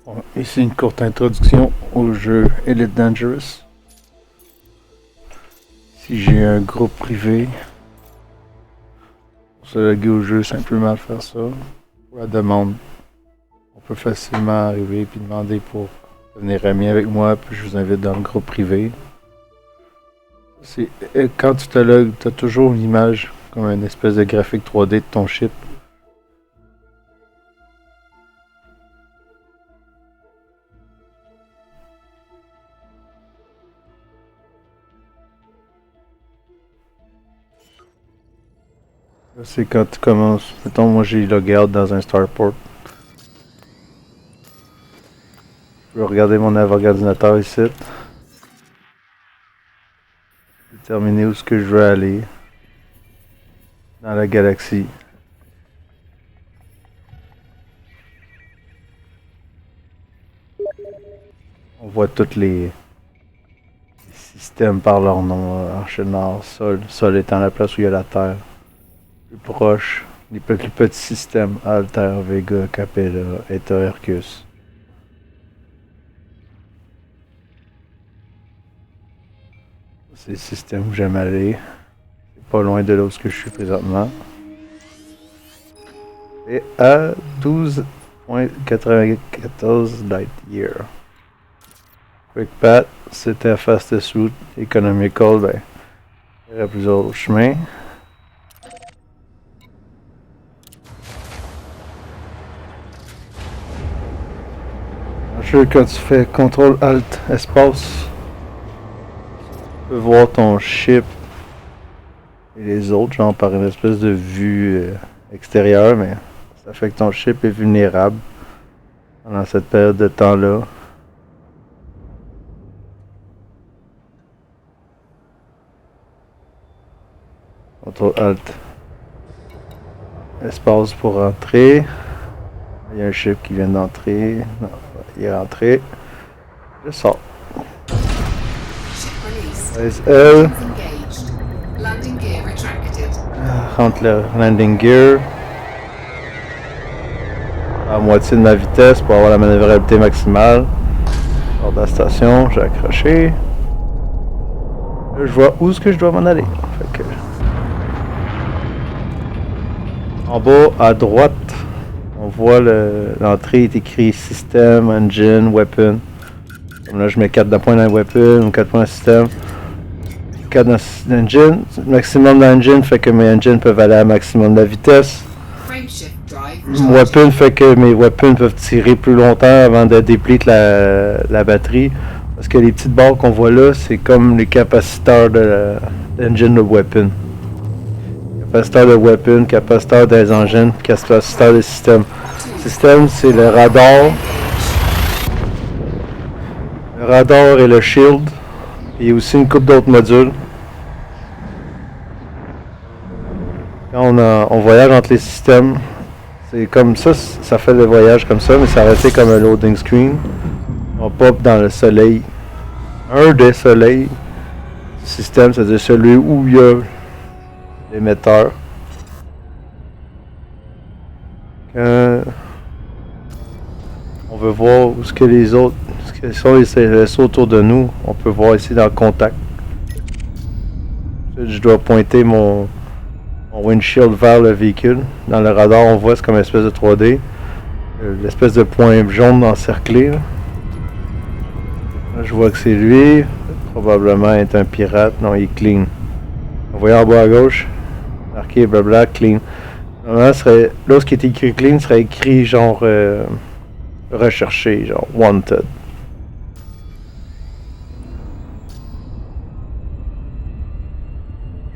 Bon, ici une courte introduction au jeu Elite Dangerous. Si j'ai un groupe privé, pour se loguer au jeu, simplement faire ça. Pour la demande, on peut facilement arriver et demander pour devenir ami avec moi, puis je vous invite dans le groupe privé. Quand tu te logs, tu as toujours une image comme une espèce de graphique 3D de ton ship. Là, c'est quand tu commences. Mettons, moi j'ai logué out dans un starport. Je peux regarder mon ordinateur ici. Déterminer où est-ce que je veux aller. Dans la galaxie. On voit tous les systèmes par leur nom. Arche Nord, Sol. Sol étant la place où il y a la Terre. Plus proche, les plus petits systèmes. Altair, Vega, Capella, Eta, Hercus. C'est le système où j'aime aller. C'est pas loin de là où je suis présentement. Et à 12.94 light year. Quick Path, c'était fastest route. Economical, ben, il y aurait plusieurs chemins. Quand tu fais CTRL ALT espace, tu peux voir ton ship et les autres, genre par une espèce de vue extérieure, mais ça fait que ton ship est vulnérable pendant cette période de temps-là. CTRL ALT espace pour rentrer. Il y a un ship qui vient d'entrer. Non, il est rentré. Je sors. L. Rentre le landing gear. À moitié de ma vitesse pour avoir la manœuvrabilité maximale. Hors de la station, j'ai accroché. Là, je vois où est-ce que je dois m'en aller. Fait que... En bas, à droite, on voit l'entrée est écrit System, Engine, Weapon. Comme là, je mets 4 points dans le Weapon ou 4 points dans le System. 4 dans l'Engine. Maximum dans l'Engine fait que mes engines peuvent aller à maximum de la vitesse. Weapon fait que mes weapons peuvent tirer plus longtemps avant de déplete la batterie. Parce que les petites barres qu'on voit là, c'est comme les capaciteurs de l'engine de weapon. Capaciteur de weapon, capaciteur des engines, capaciteur de système. Système, c'est le radar. Le radar et le shield. Il y a aussi une couple d'autres modules. Quand on voyage entre les systèmes, c'est comme ça, ça fait le voyage comme ça, mais ça restait comme un loading screen. On pop dans le soleil. Un des soleils du système, c'est-à-dire celui où il y a l'émetteur. Quand on veut voir où ce que les autres, ce que sont les vaisseaux autour de nous, on peut voir ici dans le contact. Je dois pointer mon windshield vers le véhicule. Dans le radar, on voit c'est comme une espèce de 3D. L'espèce de point jaune encerclé. Là, je vois que c'est lui. Probablement est un pirate. Non, il est clean. Vous voyez en bas à gauche, marqué blabla clean. Normalement, là, ce qui est écrit clean serait écrit genre recherché, genre wanted.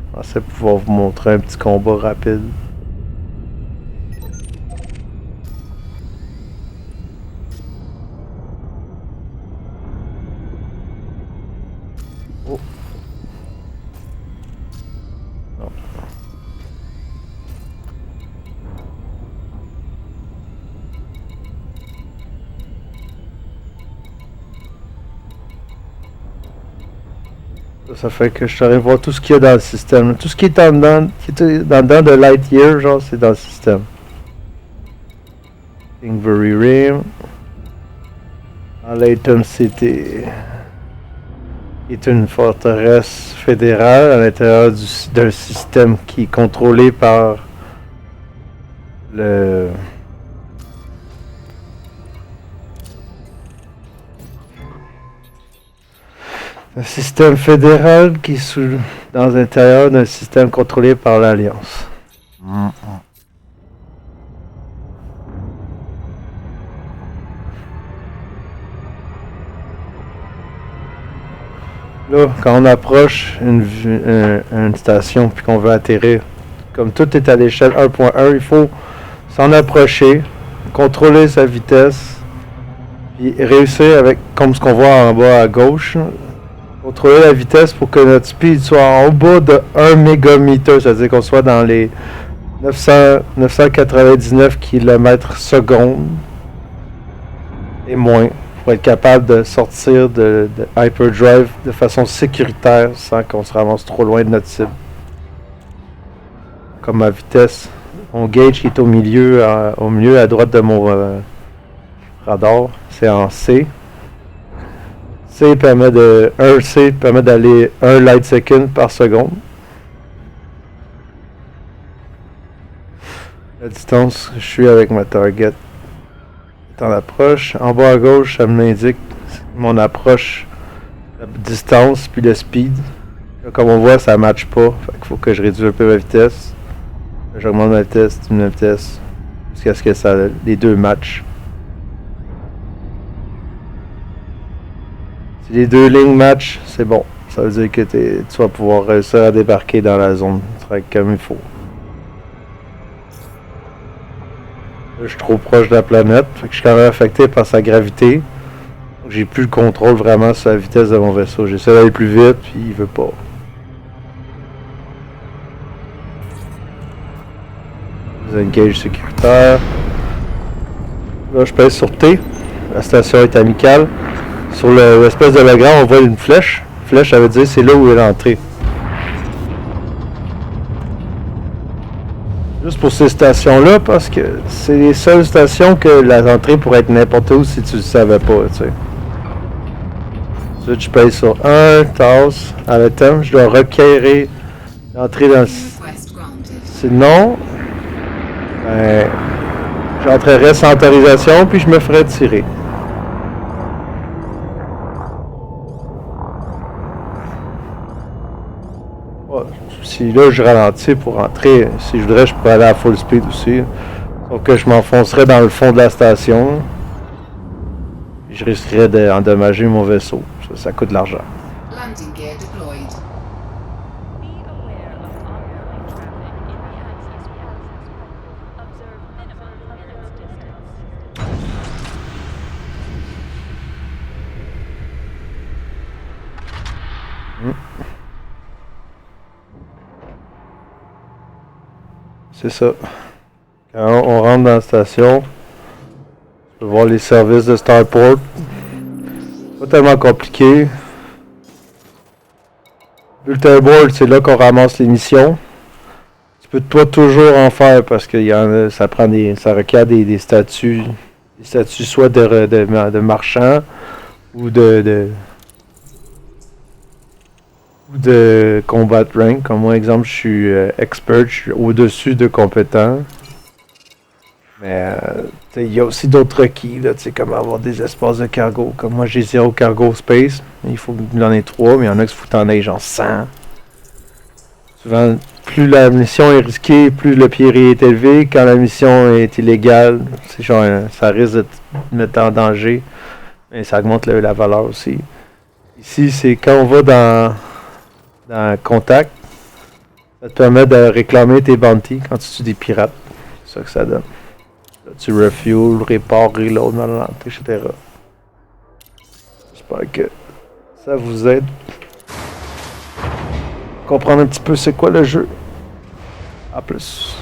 Je pensais pouvoir vous montrer un petit combat rapide. Oh. Non. Ça fait que je saurais voir tout ce qu'il y a dans le système. Tout ce qui est en dedans, de Lightyear, genre, c'est dans le système. Kingsbury Rim. Layton City est une forteresse fédérale à l'intérieur d'un système qui est contrôlé par le un système fédéral qui est dans l'intérieur d'un système contrôlé par l'Alliance. Là, quand on approche une station puis qu'on veut atterrir, comme tout est à l'échelle 1.1, il faut s'en approcher, contrôler sa vitesse, puis réussir avec, comme ce qu'on voit en bas à gauche, contrôler la vitesse pour que notre speed soit en bas de 1 mégameter, c'est-à-dire qu'on soit dans les 999 km/s et moins, pour être capable de sortir de hyperdrive de façon sécuritaire sans qu'on se ramasse trop loin de notre cible. Comme ma vitesse, mon gauge qui est au milieu à droite de mon radar, c'est en C. C permet d'aller 1 light second par seconde. La distance que je suis avec ma target est en approche. En bas à gauche, ça m'indique mon approche, la distance puis le speed. Là, comme on voit, ça ne matche pas. Fait qu'il faut que je réduise un peu ma vitesse. J'augmente ma vitesse, diminue ma vitesse, jusqu'à ce que les deux matchent. Si les deux lignes matchent, c'est bon. Ça veut dire que tu vas pouvoir réussir à débarquer dans la zone comme il faut. Là, je suis trop proche de la planète, fait que je suis quand même affecté par sa gravité. Donc j'ai plus le contrôle vraiment sur la vitesse de mon vaisseau. J'essaie d'aller plus vite, puis il veut pas. Engage sécuritaire. Là, je pèse sur T. La station est amicale. Sur l'espèce de diagramme, on voit une flèche. Flèche, ça veut dire c'est là où est l'entrée. Juste pour ces stations-là, parce que c'est les seules stations que l'entrée pourrait être n'importe où si tu le savais pas, tu sais. Ensuite, je pèse sur 1, tasse, à la temps, je dois requérir l'entrée dans le... Sinon, ben, j'entrerai sans autorisation, puis je me ferai tirer. Si là je ralentis pour entrer, si je voudrais, je pourrais aller à full speed aussi. Sauf que je m'enfoncerais dans le fond de la station. Je risquerais d'endommager mon vaisseau. Ça coûte de l'argent. C'est ça. Quand on rentre dans la station, on peut voir les services de Starport. Pas tellement compliqué. Bulletin board, c'est là qu'on ramasse les missions. Tu peux pas toujours en faire parce que ça requiert des statuts. Des statuts soit de marchand ou de combat rank. Comme moi, exemple, je suis expert, je suis au-dessus de compétent. Mais il y a aussi d'autres requis, là, comme avoir des espaces de cargo. Comme moi, j'ai 0 cargo space. Il faut qu'il en ait 3, mais il y en a qui faut que t'en aies genre 100. Souvent, plus la mission est risquée, plus le piri est élevé. Quand la mission est illégale, c'est genre, ça risque de te mettre en danger. Mais ça augmente la valeur aussi. Ici, c'est quand on va dans Contact, ça te permet de réclamer tes bounties quand tu tues des pirates. C'est ça que ça donne. Là, tu refuel, répare, reload, etc. J'espère que ça vous aide. Comprendre un petit peu c'est quoi le jeu. A plus.